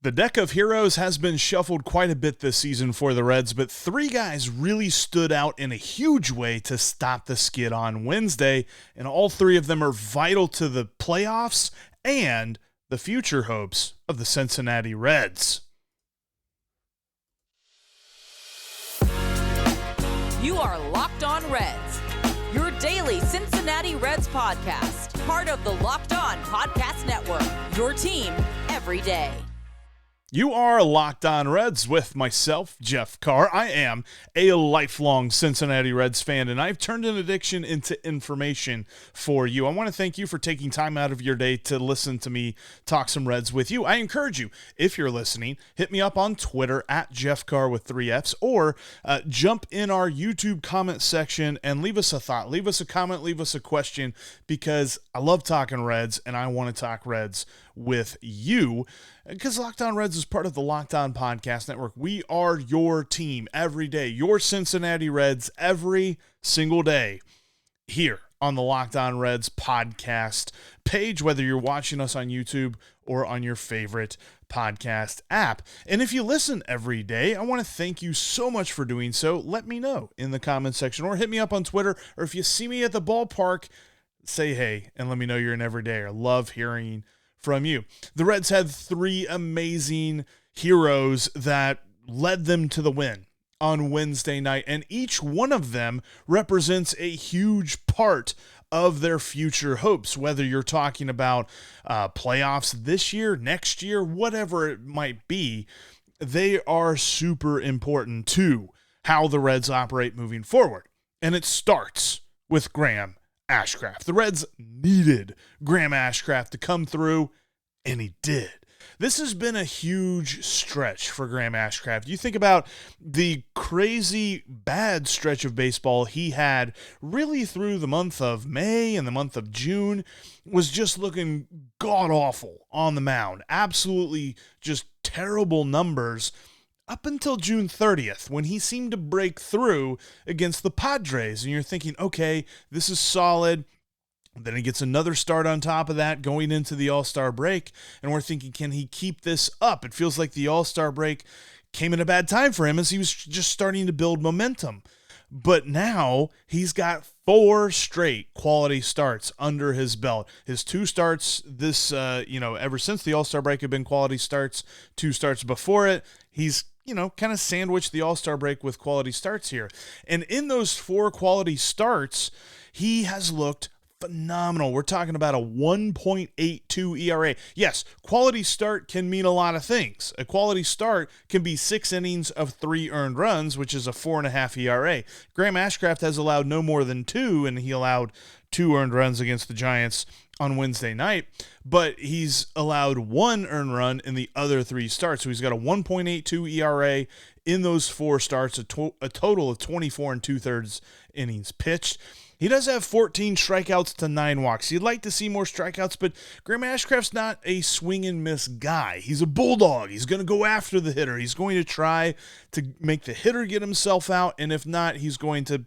The deck of heroes has been shuffled quite a bit this season for the Reds, but three guys really stood out in a huge way to stop the skid on Wednesday, and all three of them are vital to the playoffs and the future hopes of the Cincinnati Reds. You are Locked On Reds, your daily Cincinnati Reds podcast, part of the Locked On Podcast Network, your team every day. You are Locked On Reds with myself, Jeff Carr. I am a lifelong Cincinnati Reds fan, and I've turned an addiction into information for you. I want to thank you for taking time out of your day to listen to me talk some Reds with you. I encourage you, if you're listening, hit me up on Twitter at Jeff Carr with 3 Fs, or jump in our YouTube comment section and leave us a thought, leave us a comment, leave us a question, because I love talking Reds, and I want to talk Reds with you. Because Locked On Reds is part of the Locked On Podcast Network. We are your team every day, your Cincinnati Reds every single day here on the Locked On Reds podcast page, whether you're watching us on YouTube or on your favorite podcast app. And if you listen every day, I want to thank you so much for doing so. Let me know in the comments section, or hit me up on Twitter, or if you see me at the ballpark, say hey and let me know you're an everydayer. I love hearing from you. The Reds had three amazing heroes that led them to the win on Wednesday night, and each one of them represents a huge part of their future hopes, whether you're talking about playoffs this year, next year, whatever it might be. They are super important to how the Reds operate moving forward, and it starts with Graham Ashcraft. The Reds needed Graham Ashcraft to come through, and he did. This has been a huge stretch for Graham Ashcraft. You think about the crazy bad stretch of baseball he had really through the month of May and the month of June, was just looking god-awful on the mound. Absolutely just terrible numbers up until June 30th, when he seemed to break through against the Padres. And you're thinking, okay, this is solid. Then he gets another start on top of that going into the All-Star break. And we're thinking, can he keep this up? It feels like the All-Star break came at a bad time for him as he was just starting to build momentum. But now he's got 4 straight quality starts under his belt. His 2 starts this, ever since the All-Star break have been quality starts. 2 starts before it, he's kind of sandwiched the All-Star break with quality starts here. And in those 4 quality starts, he has looked phenomenal. We're talking about a 1.82 ERA. Yes, quality start can mean a lot of things. A quality start can be 6 innings of 3 earned runs, which is a 4.5 ERA. Graham Ashcraft has allowed no more than 2, and he allowed 2 earned runs against the Giants on Wednesday night, but he's allowed 1 earned run in the other 3 starts. So he's got a 1.82 ERA in those 4 starts, a total of 24 2/3 innings pitched. He does have 14 strikeouts to 9 walks. You'd like to see more strikeouts, but Graham Ashcraft's not a swing and miss guy. He's a bulldog. He's going to go after the hitter. He's going to try to make the hitter get himself out, and if not, he's going to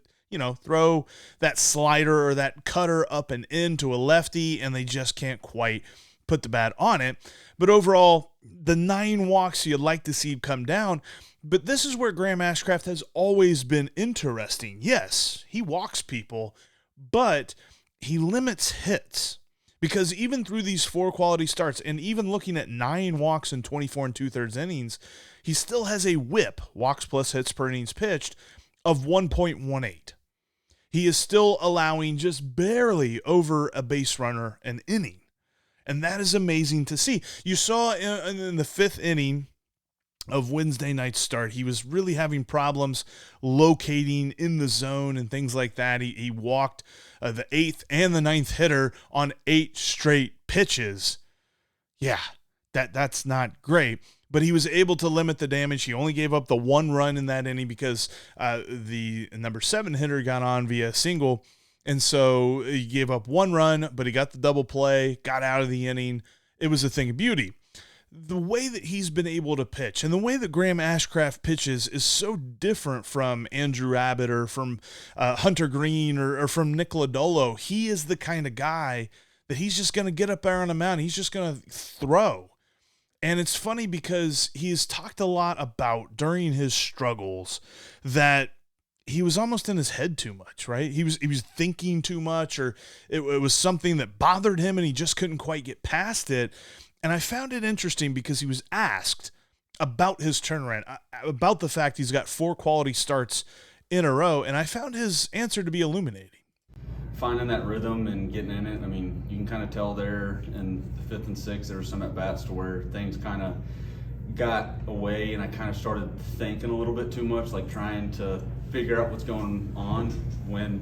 throw that slider or that cutter up and in to a lefty, and they just can't quite put the bat on it. But overall, the 9 walks you'd like to see come down. But this is where Graham Ashcraft has always been interesting. Yes, he walks people, but he limits hits. Because even through these 4 quality starts, and even looking at 9 walks and 24 2/3 innings, he still has a whip, walks plus hits per innings pitched, of 1.18. He is still allowing just barely over a base runner an inning. And that is amazing to see. You saw in the 5th inning of Wednesday night's start, he was really having problems locating in the zone and things like that. He walked the 8th and the 9th hitter on 8 straight pitches. Yeah, that's not great. But he was able to limit the damage. He only gave up the 1 run in that inning because the number 7 hitter got on via single. And so he gave up 1 run, but he got the double play, got out of the inning. It was a thing of beauty. The way that he's been able to pitch and the way that Graham Ashcraft pitches is so different from Andrew Abbott or from Hunter Green or from Nick Lodolo. He is the kind of guy that he's just going to get up there on the mound. He's just going to throw. And it's funny because he's talked a lot about during his struggles that he was almost in his head too much, right? He was thinking too much, or it was something that bothered him and he just couldn't quite get past it. And I found it interesting because he was asked about his turnaround, about the fact he's got 4 quality starts in a row, and I found his answer to be illuminating. Finding that rhythm and getting in it. I mean, you can kind of tell there in the 5th and 6th, there were some at-bats to where things kind of got away and I kind of started thinking a little bit too much, like trying to figure out what's going on, when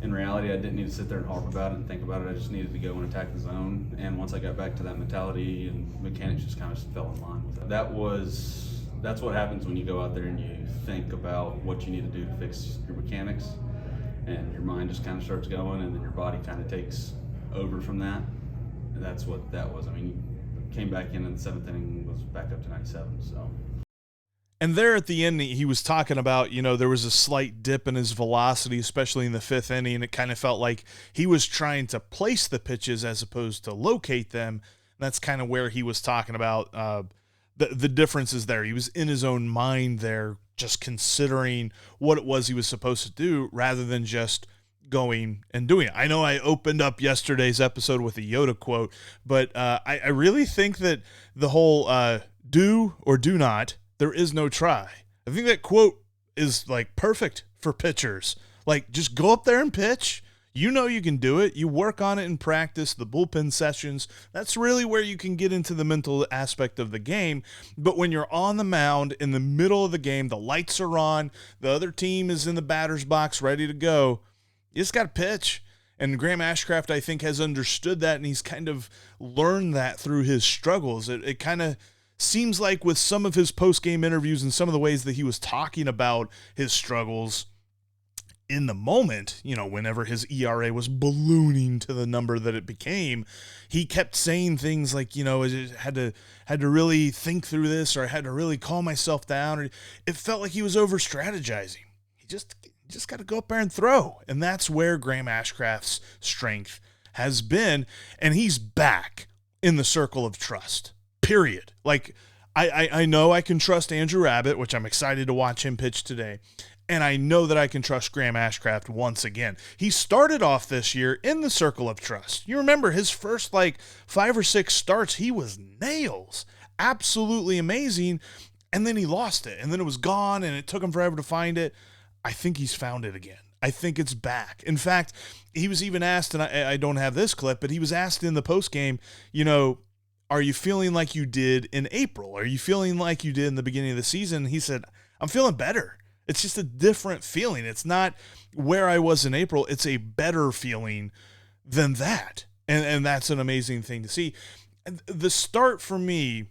in reality I didn't need to sit there and harp about it and think about it. I just needed to go and attack the zone. And once I got back to that mentality, and mechanics just kind of fell in line with it. That's what happens when you go out there and you think about what you need to do to fix your mechanics. And your mind just kind of starts going, and then your body kind of takes over from that. And that's what that was. I mean, came back in the 7th inning, was back up to 97. So. And there at the end, he was talking about, there was a slight dip in his velocity, especially in the 5th inning, and it kind of felt like he was trying to place the pitches as opposed to locate them. And that's kind of where he was talking about the differences there. He was in his own mind there, just considering what it was he was supposed to do rather than just going and doing it. I know I opened up yesterday's episode with a Yoda quote, but I really think that the whole do or do not, there is no try. I think that quote is like perfect for pitchers. Like, just go up there and pitch. You know you can do it. You work on it in practice, the bullpen sessions. That's really where you can get into the mental aspect of the game. But when you're on the mound in the middle of the game, the lights are on, the other team is in the batter's box ready to go, you just got to pitch. And Graham Ashcraft, I think, has understood that, and he's kind of learned that through his struggles. It kind of seems like with some of his post-game interviews and some of the ways that he was talking about his struggles in the moment, whenever his ERA was ballooning to the number that it became, he kept saying things like, I had to really think through this, or I had to really calm myself down. Or it felt like he was over-strategizing. He just got to go up there and throw. And that's where Graham Ashcraft's strength has been. And he's back in the circle of trust, period. Like, I know I can trust Andrew Abbott, which I'm excited to watch him pitch today. And I know that I can trust Graham Ashcraft once again. He started off this year in the circle of trust. You remember his first 5 or 6 starts, he was nails. Absolutely amazing. And then he lost it. And then it was gone, and it took him forever to find it. I think he's found it again. I think it's back. In fact, he was even asked, and I don't have this clip, but he was asked in the postgame, are you feeling like you did in April? Are you feeling like you did in the beginning of the season? He said, I'm feeling better. It's just a different feeling. It's not where I was in April. It's a better feeling than that. And that's an amazing thing to see. And the start for me,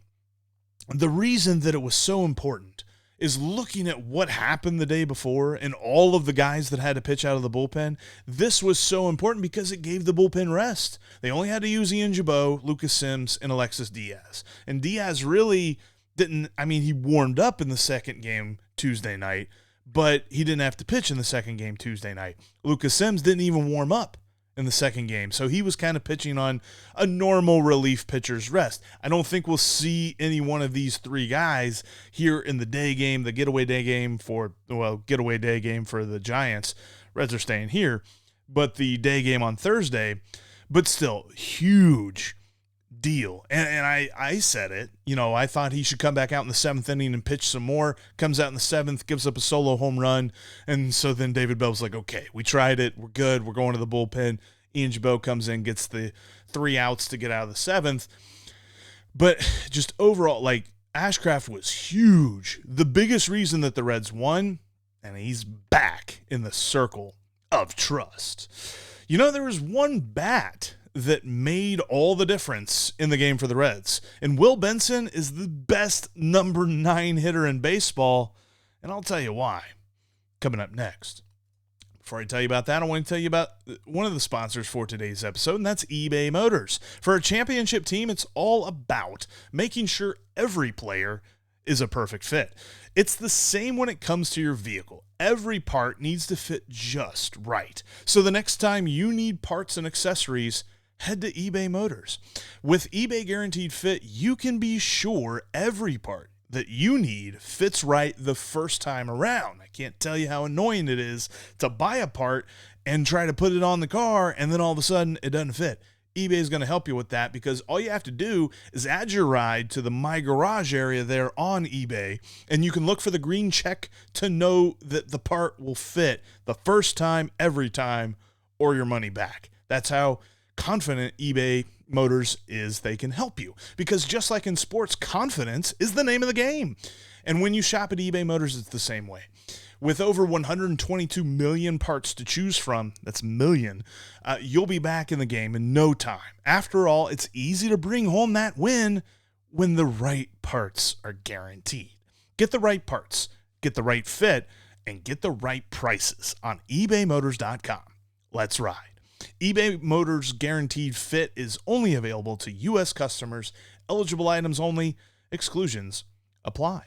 the reason that it was so important is looking at what happened the day before and all of the guys that had to pitch out of the bullpen. This was so important because it gave the bullpen rest. They only had to use Ian Jabot, Lucas Sims, and Alexis Díaz. And Diaz really didn't, he warmed up in the second game Tuesday night, but he didn't have to pitch in the second game Tuesday night. Lucas Sims didn't even warm up in the second game, so he was kind of pitching on a normal relief pitcher's rest. I don't think we'll see any one of these 3 guys here in the day game, the getaway day game for the Giants. Reds are staying here, but the day game on Thursday, but still huge deal. And I said it, I thought he should come back out in the 7th inning and pitch some more. Comes out in the 7th, gives up a solo home run. And so then David Bell was like, okay, we tried it. We're good. We're going to the bullpen. Ian Jabot comes in, gets the 3 outs to get out of the 7th. But just overall, Ashcraft was huge. The biggest reason that the Reds won, and he's back in the circle of trust. There was one bat that made all the difference in the game for the Reds. And Will Benson is the best number 9 hitter in baseball, and I'll tell you why coming up next. Before I tell you about that, I want to tell you about one of the sponsors for today's episode, and that's eBay Motors. For a championship team, it's all about making sure every player is a perfect fit. It's the same when it comes to your vehicle. Every part needs to fit just right. So the next time you need parts and accessories, head to eBay Motors. With eBay Guaranteed Fit, you can be sure every part that you need fits right the first time around. I can't tell you how annoying it is to buy a part and try to put it on the car, and then all of a sudden it doesn't fit. eBay is going to help you with that, because all you have to do is add your ride to the My Garage area there on eBay, and you can look for the green check to know that the part will fit the first time, every time, or your money back. That's how confident eBay Motors is they can help you, because just like in sports, confidence is the name of the game. And when you shop at eBay Motors, it's the same way. With over 122 million parts to choose from, that's million, you'll be back in the game in no time. After all, it's easy to bring home that win when the right parts are guaranteed. Get the right parts, get the right fit, and get the right prices on ebaymotors.com. Let's ride. eBay Motors Guaranteed Fit is only available to U.S. customers. Eligible items only. Exclusions apply.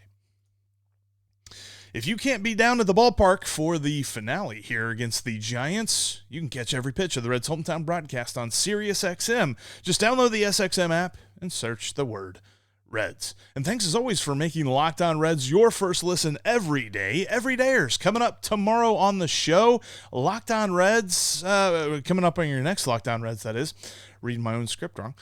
If you can't be down at the ballpark for the finale here against the Giants, you can catch every pitch of the Reds' hometown broadcast on SiriusXM. Just download the SXM app and search the word Reds. And thanks as always for making Locked On Reds your first listen every day. Everydayers coming up tomorrow on the show. Locked On Reds, coming up on your next Locked On Reds, that is. Reading my own script wrong.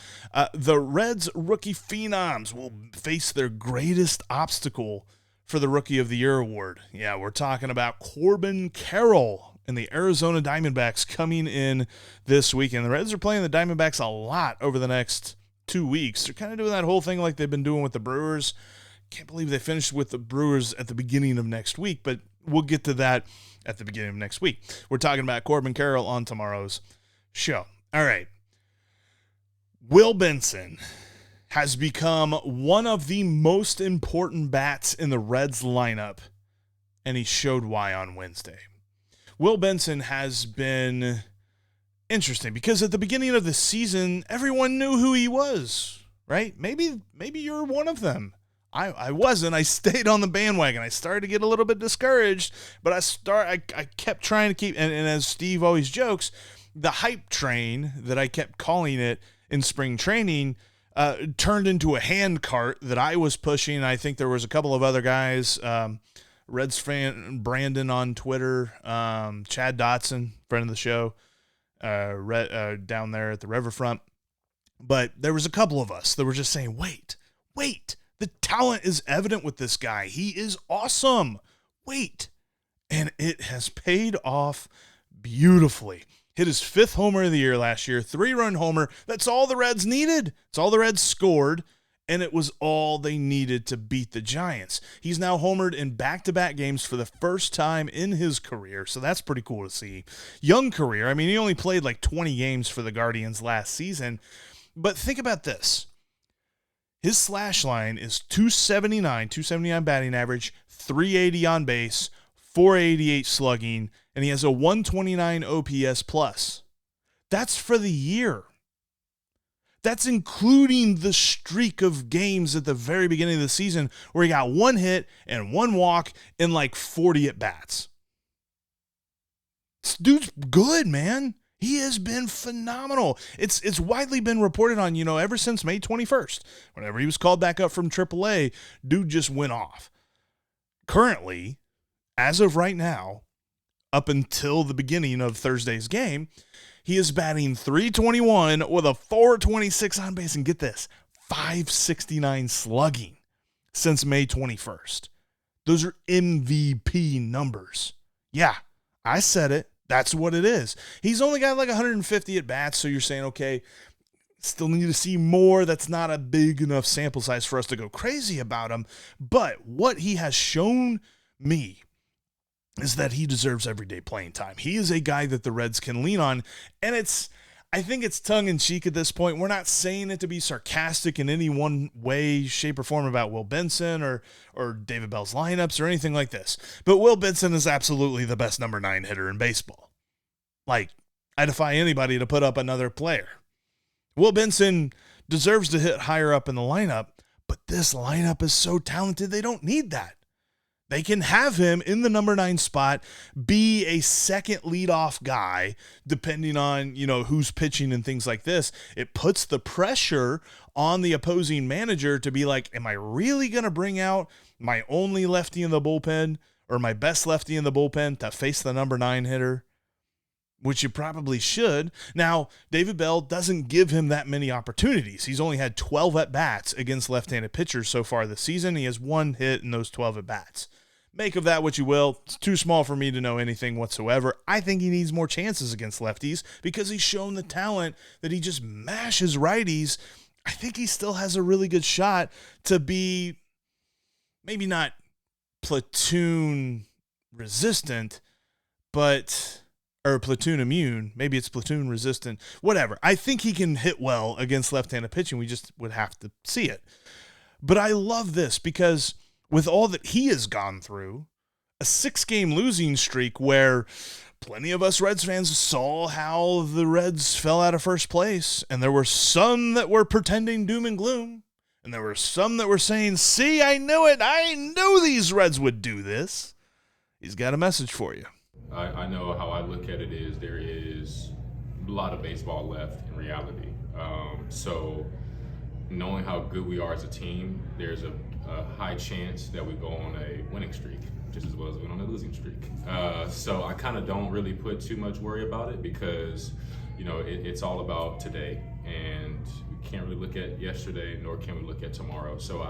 The Reds rookie phenoms will face their greatest obstacle for the Rookie of the Year award. Yeah, we're talking about Corbin Carroll and the Arizona Diamondbacks coming in this weekend. The Reds are playing the Diamondbacks a lot over the next 2 weeks. They're kind of doing that whole thing like they've been doing with the Brewers. Can't believe they finished with the Brewers at the beginning of next week, but we'll get to that at the beginning of next week. We're talking about Corbin Carroll on tomorrow's show. All right. Will Benson has become one of the most important bats in the Reds lineup, and he showed why on Wednesday. Will Benson has been interesting because at the beginning of the season, everyone knew who he was, right? Maybe you're one of them. I wasn't. I stayed on the bandwagon. I started to get a little bit discouraged, but I kept trying to keep, and as Steve always jokes, the hype train that I kept calling it in spring training turned into a hand cart that I was pushing. I think there was a couple of other guys, Reds fan Brandon on Twitter, Chad Dotson, friend of the show, down there at the riverfront. But there was a couple of us that were just saying, wait, the talent is evident with this guy. He is awesome. Wait. And it has paid off beautifully. Hit his 5th homer of the year last year, 3-run homer. That's all the Reds needed. It's all the Reds scored, and it was all they needed to beat the Giants. He's now homered in back-to-back games for the first time in his career, so that's pretty cool to see. Young career. I mean, he only played like 20 games for the Guardians last season, but think about this. His slash line is 279 batting average, 380 on base, 488 slugging, and he has a 129 OPS plus. That's for the year. That's including the streak of games at the very beginning of the season where he got 1 hit and 1 walk in like 40 at-bats. This dude's good, man. He has been phenomenal. It's widely been reported on, ever since May 21st. Whenever he was called back up from AAA, dude just went off. Currently, as of right now, up until the beginning of Thursday's game, he is batting .321 with a .426 on base, and get this, .569 slugging since May 21st. Those are MVP numbers. Yeah, I said it. That's what it is. He's only got like 150 at-bats, so you're saying, okay, still need to see more. That's not a big enough sample size for us to go crazy about him. But what he has shown me is that he deserves everyday playing time. He is a guy that the Reds can lean on, and I think it's tongue-in-cheek at this point. We're not saying it to be sarcastic in any one way, shape, or form about Will Benson or David Bell's lineups or anything like this. But Will Benson is absolutely the best number 9 hitter in baseball. Like, I defy anybody to put up another player. Will Benson deserves to hit higher up in the lineup, but this lineup is so talented they don't need that. They can have him in the number 9 spot, be a second leadoff guy, depending on, who's pitching and things like this. It puts the pressure on the opposing manager to be like, am I really going to bring out my only lefty in the bullpen or my best lefty in the bullpen to face the number 9 hitter? Which you probably should. Now, David Bell doesn't give him that many opportunities. He's only had 12 at-bats against left-handed pitchers so far this season. He has 1 hit in those 12 at-bats. Make of that what you will. It's too small for me to know anything whatsoever. I think he needs more chances against lefties because he's shown the talent that he just mashes righties. I think he still has a really good shot to be maybe not platoon resistant, or platoon immune. Maybe it's platoon resistant. Whatever. I think he can hit well against left-handed pitching. We just would have to see it. But I love this because with all that he has gone through, a 6-game losing streak where plenty of us Reds fans saw how the Reds fell out of first place, and there were some that were pretending doom and gloom, and there were some that were saying, see, I knew it. I knew these Reds would do this. He's got a message for you. I know how I look at it is there is a lot of baseball left in reality. So knowing how good we are as a team, there's a high chance that we go on a winning streak just as well as we're on a losing streak. So I kind of don't really put too much worry about it because, it's all about today, and we can't really look at yesterday, nor can we look at tomorrow. So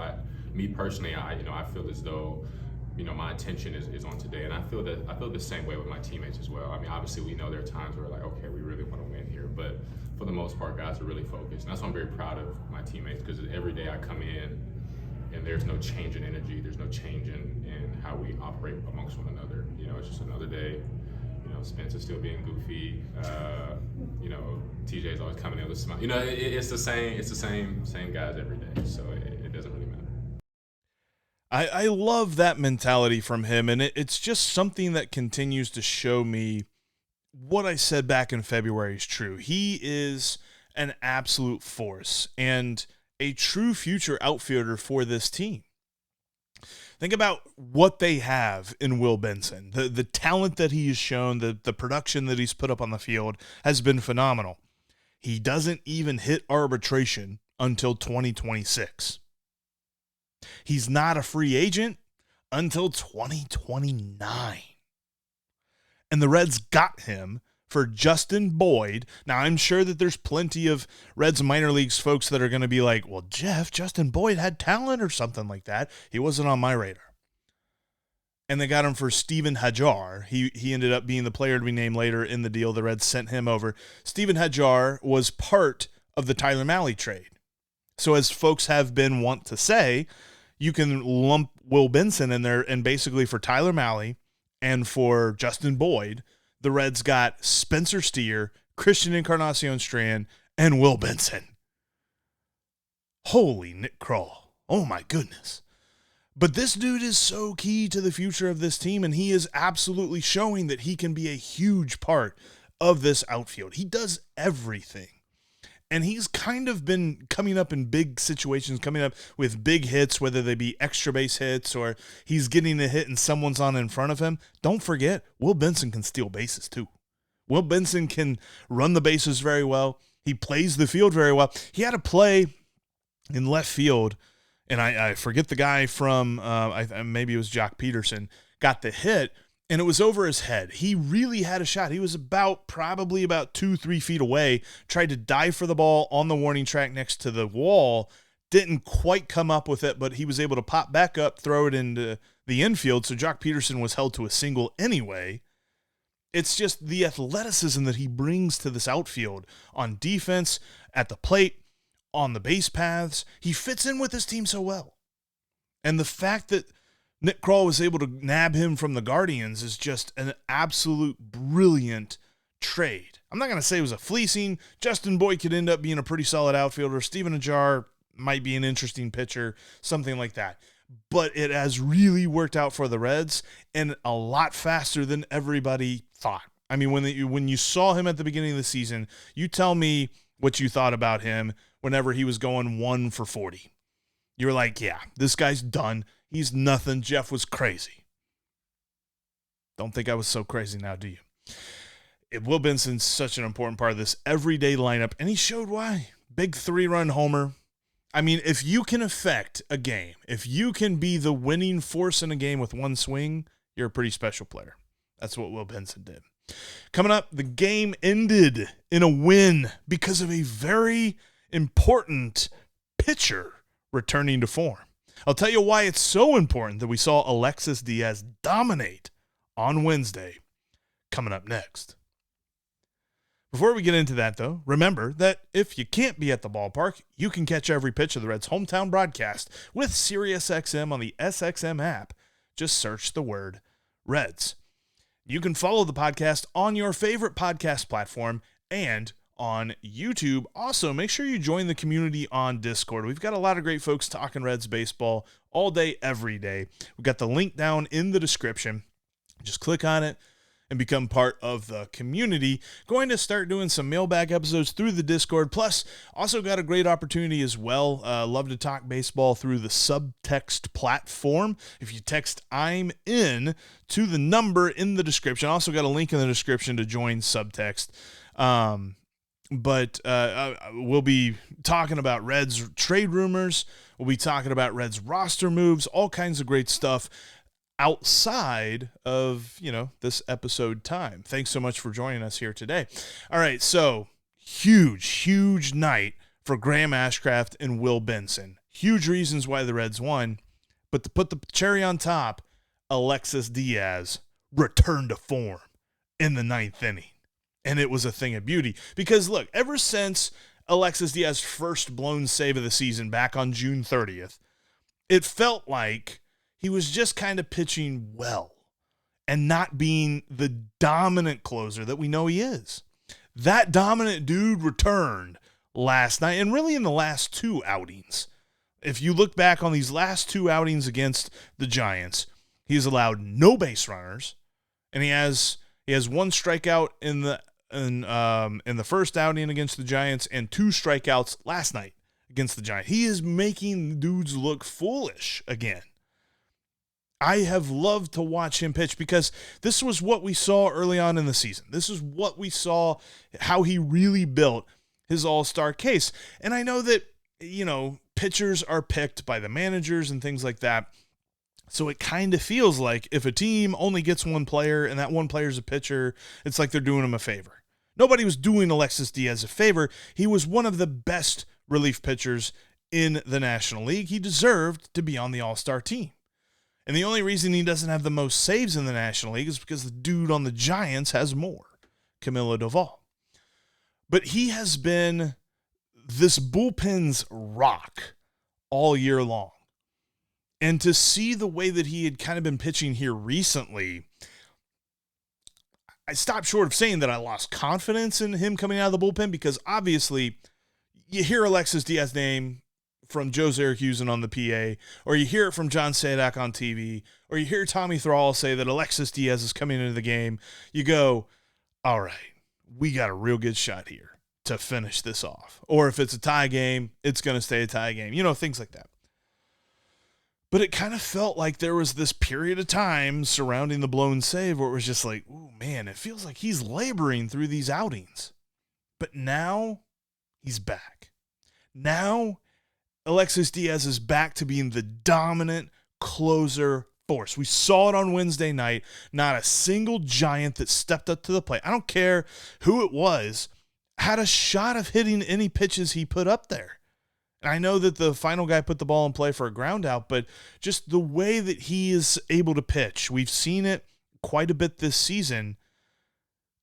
me personally, I feel as though, my attention is on today, and I feel the same way with my teammates as well. I mean, obviously we know there are times where we're like, okay, we really want to win here, but for the most part, guys are really focused. And that's why I'm very proud of my teammates, because every day I come in and there's no change in energy, there's no change in how we operate amongst one another. It's just another day. Spencer's still being goofy. TJ's always coming in with a smile. It's the same guys every day. So it doesn't really matter. I love that mentality from him, and it's just something that continues to show me what I said back in February is true. He is an absolute force and a true future outfielder for this team. Think about what they have in Will Benson. The talent that he has shown, the production that he's put up on the field has been phenomenal. He doesn't even hit arbitration until 2026. He's not a free agent until 2029. And the Reds got him for Justin Boyd. Now, I'm sure that there's plenty of Reds minor leagues folks that are going to be like, well, Jeff, Justin Boyd had talent or something like that. He wasn't on my radar. And they got him for Steven Hajjar. He ended up being the player to be named later in the deal. The Reds sent him over. Steven Hajjar was part of the Tyler Mahle trade. So as folks have been wont to say, you can lump Will Benson in there, and basically for Tyler Mahle and for Justin Boyd, the Reds got Spencer Steer, Christian Encarnacion Strand, and Will Benson. Holy Nick Kroll. Oh my goodness. But this dude is so key to the future of this team, and he is absolutely showing that he can be a huge part of this outfield. He does everything. And he's kind of been coming up in big situations, coming up with big hits, whether they be extra base hits or he's getting a hit and someone's on in front of him. Don't forget, Will Benson can steal bases too. Will Benson can run the bases very well. He plays the field very well. He had a play in left field, and I forget the guy from, maybe it was Jock Peterson, got the hit, and it was over his head. He really had a shot. He was probably about 2-3 feet away, tried to dive for the ball on the warning track next to the wall, didn't quite come up with it, but he was able to pop back up, throw it into the infield, so Jock Peterson was held to a single anyway. It's just the athleticism that he brings to this outfield on defense, at the plate, on the base paths. He fits in with his team so well. And the fact that Nick Kroll was able to nab him from the Guardians is just an absolute brilliant trade. I'm not going to say it was a fleecing. Justin Boyd could end up being a pretty solid outfielder. Steven Hajjar might be an interesting pitcher, something like that. But it has really worked out for the Reds, and a lot faster than everybody thought. I mean, when you saw him at the beginning of the season, you tell me what you thought about him whenever he was going 1 for 40. You were like, yeah, this guy's done. He's nothing. Jeff was crazy. Don't think I was so crazy now, do you? Will Benson's such an important part of this everyday lineup, and he showed why. Big 3-run homer. I mean, if you can affect a game, if you can be the winning force in a game with one swing, you're a pretty special player. That's what Will Benson did. Coming up, the game ended in a win because of a very important pitcher returning to form. I'll tell you why it's so important that we saw Alexis Díaz dominate on Wednesday. Coming up next. Before we get into that, though, remember that if you can't be at the ballpark, you can catch every pitch of the Reds' hometown broadcast with SiriusXM on the SXM app. Just search the word Reds. You can follow the podcast on your favorite podcast platform and on YouTube. Also, make sure you join the community on Discord. We've got a lot of great folks talking Reds baseball all day, every day. We've got the link down in the description. Just click on it and become part of the community. Going to start doing some mailbag episodes through the Discord. Plus, also got a great opportunity as well. Love to talk baseball through the Subtext platform. If you text "I'm in" to the number in the description. Also got a link in the description to join Subtext. But we'll be talking about Reds trade rumors. We'll be talking about Reds roster moves, all kinds of great stuff outside of, this episode time. Thanks so much for joining us here today. All right, so huge night for Graham Ashcraft and Will Benson. Huge reasons why the Reds won, but to put the cherry on top, Alexis Díaz returned to form in the 9th inning. And it was a thing of beauty. Because, look, ever since Alexis Díaz's first blown save of the season back on June 30th, it felt like he was just kind of pitching well and not being the dominant closer that we know he is. That dominant dude returned last night and really in the last 2 outings. If you look back on these last 2 outings against the Giants, he's allowed no base runners, and he has 1 strikeout in the first outing against the Giants and 2 strikeouts last night against the Giants. He is making dudes look foolish again. I have loved to watch him pitch because this was what we saw early on in the season. This is what we saw, how he really built his all-star case. And I know that, pitchers are picked by the managers and things like that. So it kind of feels like if a team only gets one player and that one player is a pitcher, it's like they're doing him a favor. Nobody was doing Alexis Díaz a favor. He was one of the best relief pitchers in the National League. He deserved to be on the all-star team. And the only reason he doesn't have the most saves in the National League is because the dude on the Giants has more, Camilo Doval. But he has been this bullpen's rock all year long. And to see the way that he had kind of been pitching here recently, I stopped short of saying that I lost confidence in him coming out of the bullpen because obviously you hear Alexis Díaz's name from Joe Zaracusan on the PA, or you hear it from John Sadak on TV, or you hear Tommy Thrall say that Alexis Díaz is coming into the game, you go, all right, we got a real good shot here to finish this off. Or if it's a tie game, it's going to stay a tie game. Things like that. But it kind of felt like there was this period of time surrounding the blown save where it was just like, ooh, man, it feels like he's laboring through these outings. But now he's back. Now Alexis Díaz is back to being the dominant closer force. We saw it on Wednesday night. Not a single Giant that stepped up to the plate, I don't care who it was, had a shot of hitting any pitches he put up there. And I know that the final guy put the ball in play for a ground out, but just the way that he is able to pitch, we've seen it quite a bit this season.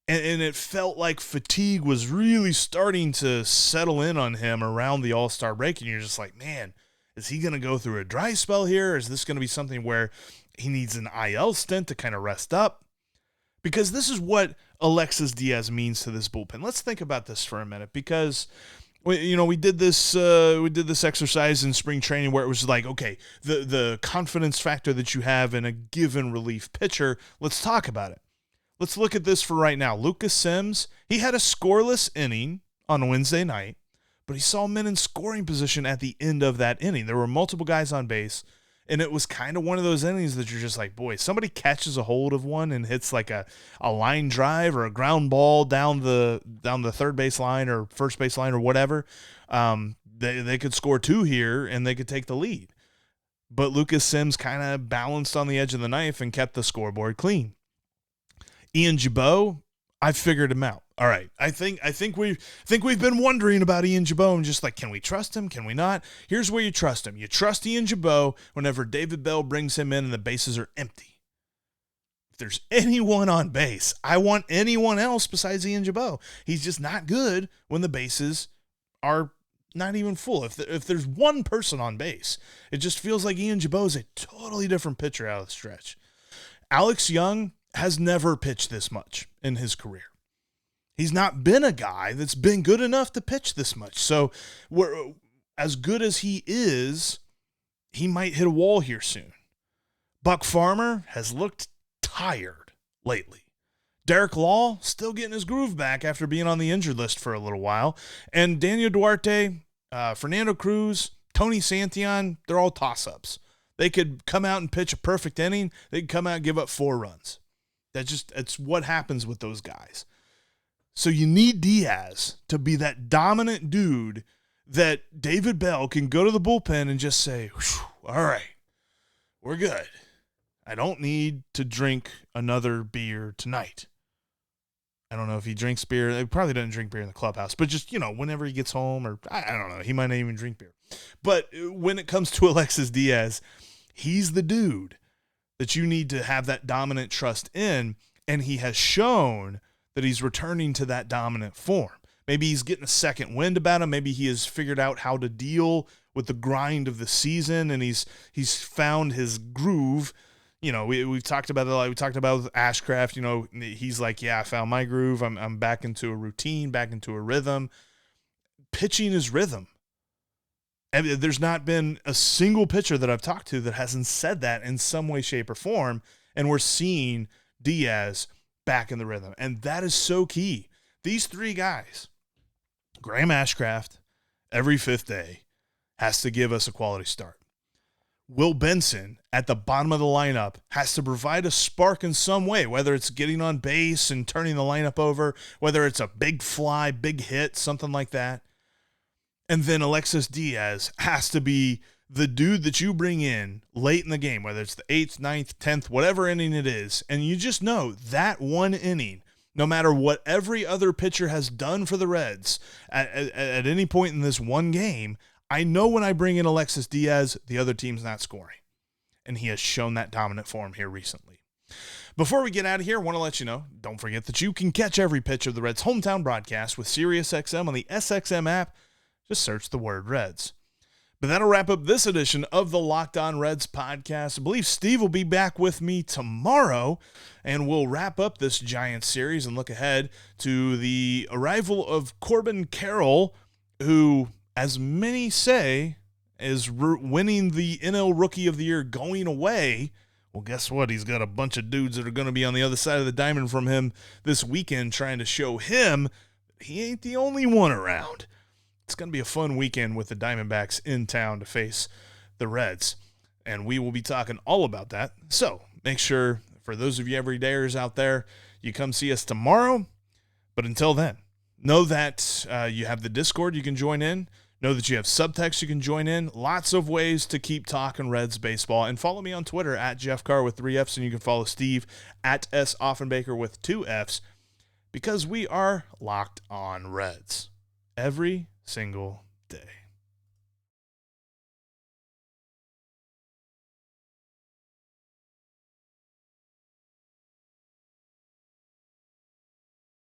And it felt like fatigue was really starting to settle in on him around the All-Star break. And you're just like, man, is he going to go through a dry spell here? Or is this going to be something where he needs an IL stint to kind of rest up? Because this is what Alexis Díaz means to this bullpen. Let's think about this for a minute, because we did this exercise in spring training where it was like, okay, the confidence factor that you have in a given relief pitcher, let's talk about it. Let's look at this for right now. Lucas Sims, he had a scoreless inning on Wednesday night, but he saw men in scoring position at the end of that inning. There were multiple guys on base, And it was kind of one of ththose innings that you're just like, boy, somebody catches a hold of one and hits like a line drive or a ground ball down the third base line or first base line or whatever. They could score 2 here and they could take the lead. But Lucas Sims kind of balanced on the edge of the knife and kept the scoreboard clean. Ian Gibaut, I figured him out. All right, I think we've been wondering about Ian Gibaut and just like, can we trust him? Can we not? Here's where you trust him. You trust Ian Gibaut whenever David Bell brings him in and the bases are empty. If there's anyone on base, I want anyone else besides Ian Gibaut. He's just not good when the bases are not even full. If there's one person on base, it just feels like Ian Gibaut is a totally different pitcher out of the stretch. Alex Young has never pitched this much in his career. He's not been a guy that's been good enough to pitch this much. So as good as he is, he might hit a wall here soon. Buck Farmer has looked tired lately. Derek Law still getting his groove back after being on the injured list for a little while. And Daniel Duarte, Fernando Cruz, Tony Santillan, they're all toss-ups. They could come out and pitch a perfect inning. They could come out and give up 4 runs. It's what happens with those guys. So you need Diaz to be that dominant dude that David Bell can go to the bullpen and just say, all right, we're good. I don't need to drink another beer tonight. I don't know if he drinks beer. He probably doesn't drink beer in the clubhouse, but just, whenever he gets home, or I don't know, he might not even drink beer. But when it comes to Alexis Díaz, he's the dude that you need to have that dominant trust in, and he has shown that he's returning to that dominant form. Maybe he's getting a second wind about him. Maybe he has figured out how to deal with the grind of the season, and he's found his groove. We've talked about it a lot. We talked about with Ashcraft. He's like, yeah, I found my groove. I'm back into a routine, back into a rhythm. Pitching is rhythm. And there's not been a single pitcher that I've talked to that hasn't said that in some way, shape, or form. And we're seeing Diaz back in the rhythm. And that is so key. These 3 guys, Graham Ashcraft, every 5th day, has to give us a quality start. Will Benson, at the bottom of the lineup, has to provide a spark in some way, whether it's getting on base and turning the lineup over, whether it's a big fly, big hit, something like that. And then Alexis Díaz has to be the dude that you bring in late in the game, whether it's the 8th, 9th, 10th, whatever inning it is, and you just know that one inning, no matter what every other pitcher has done for the Reds at any point in this one game, I know when I bring in Alexis Díaz, the other team's not scoring. And he has shown that dominant form here recently. Before we get out of here, I want to let you know, don't forget that you can catch every pitch of the Reds' hometown broadcast with SiriusXM on the SXM app. Just search the word Reds. But that'll wrap up this edition of the Locked On Reds podcast. I believe Steve will be back with me tomorrow, and we'll wrap up this Giants series and look ahead to the arrival of Corbin Carroll, who, as many say, is winning the NL Rookie of the Year going away. Well, guess what? He's got a bunch of dudes that are going to be on the other side of the diamond from him this weekend trying to show him he ain't the only one around. It's going to be a fun weekend with the Diamondbacks in town to face the Reds, and we will be talking all about that. So make sure, for those of you everydayers out there, you come see us tomorrow. But until then, know that you have the Discord you can join in. Know that you have Subtext you can join in. Lots of ways to keep talking Reds baseball. And follow me on Twitter at Jeff Carr with 3 Fs, and you can follow Steve at S. Offenbaker with 2 Fs, because we are Locked On Reds every single day.